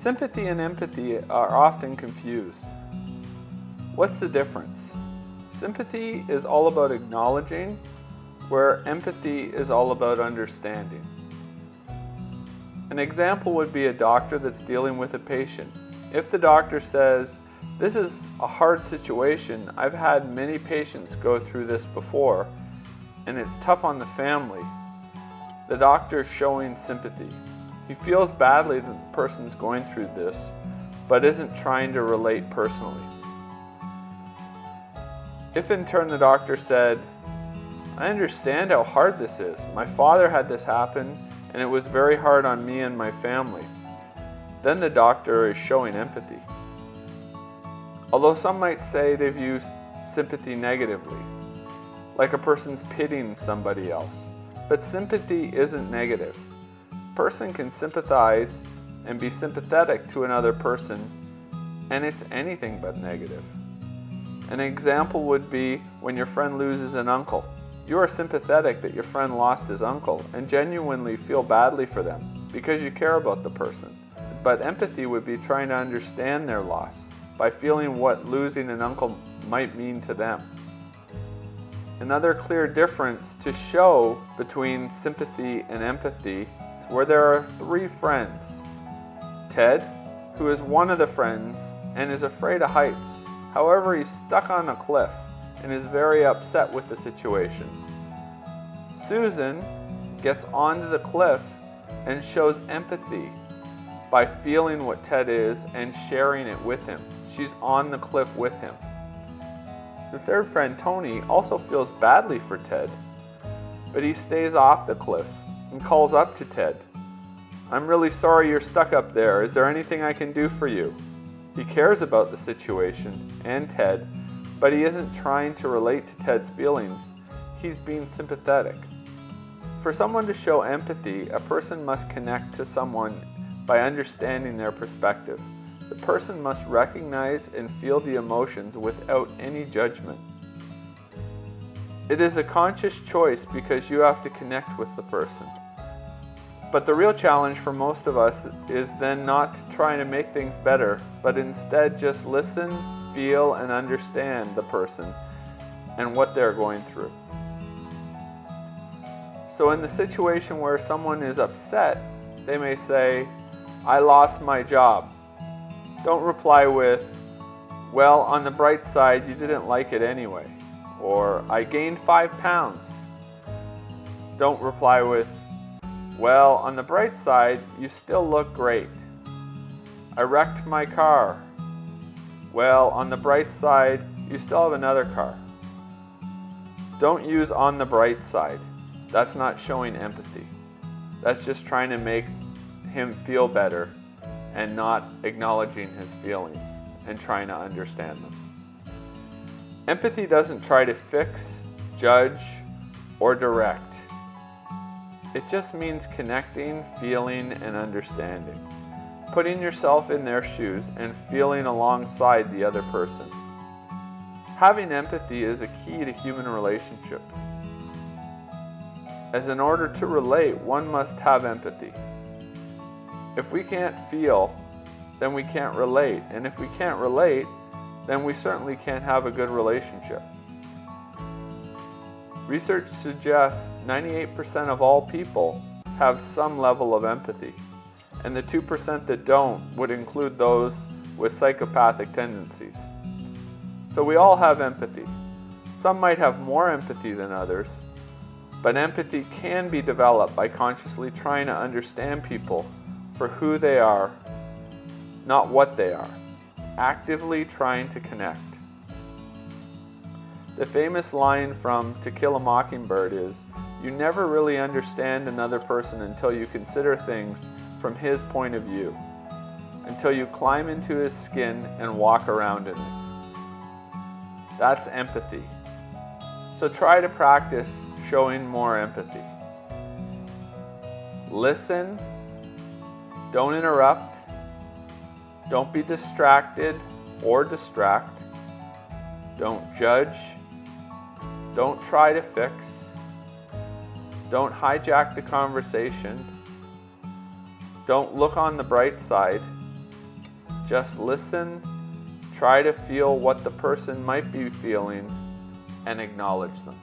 Sympathy and empathy are often confused. What's the difference? Sympathy is all about acknowledging, where empathy is all about understanding. An example would be a doctor that's dealing with a patient. If the doctor says, "This is a hard situation, I've had many patients go through this before, and it's tough on the family," the doctor is showing sympathy. He feels badly that the person's going through this, but isn't trying to relate personally. If in turn the doctor said, "I understand how hard this is. My father had this happen, and it was very hard on me and my family," then the doctor is showing empathy. Although some might say they view sympathy negatively, like a person's pitying somebody else. But sympathy isn't negative. A person can sympathize and be sympathetic to another person, and it's anything but negative. An example would be when your friend loses an uncle. You are sympathetic that your friend lost his uncle and genuinely feel badly for them because you care about the person. But empathy would be trying to understand their loss by feeling what losing an uncle might mean to them. Another clear difference to show between sympathy and empathy is where there are three friends. Ted, who is one of the friends and is afraid of heights. However, he's stuck on a cliff and is very upset with the situation. Susan gets onto the cliff and shows empathy by feeling what Ted is and sharing it with him. She's on the cliff with him. The third friend, Tony, also feels badly for Ted, but he stays off the cliff and calls up to Ted. "I'm really sorry you're stuck up there. Is there anything I can do for you?" He cares about the situation and Ted, but he isn't trying to relate to Ted's feelings. He's being sympathetic. For someone to show empathy, a person must connect to someone by understanding their perspective. The person must recognize and feel the emotions without any judgment. It is a conscious choice because you have to connect with the person. But the real challenge for most of us is then not to try to make things better, but instead just listen, feel, and understand the person and what they're going through. So in the situation where someone is upset, they may say, "I lost my job." Don't reply with, "Well, on the bright side, you didn't like it anyway," or "I gained 5 pounds." Don't reply with, "Well, on the bright side, you still look great." "I wrecked my car." "Well, on the bright side, you still have another car." Don't use "on the bright side." That's not showing empathy. That's just trying to make him feel better and not acknowledging his feelings and trying to understand them. Empathy doesn't try to fix, judge, or direct. It just means connecting, feeling, and understanding. Putting yourself in their shoes and feeling alongside the other person. Having empathy is a key to human relationships. As in order to relate, one must have empathy. If we can't feel, then we can't relate. And if we can't relate, then we certainly can't have a good relationship. Research suggests 98% of all people have some level of empathy, and the 2% that don't would include those with psychopathic tendencies. So we all have empathy. Some might have more empathy than others, but empathy can be developed by consciously trying to understand people for who they are, not what they are, actively trying to connect. The famous line from To Kill a Mockingbird is, "You never really understand another person until you consider things from his point of view, until you climb into his skin and walk around in it." That's empathy. So try to practice showing more empathy. Listen. Don't interrupt. Don't be distracted or distract. Don't judge. Don't try to fix. Don't hijack the conversation. Don't look on the bright side. Just listen, try to feel what the person might be feeling, and acknowledge them.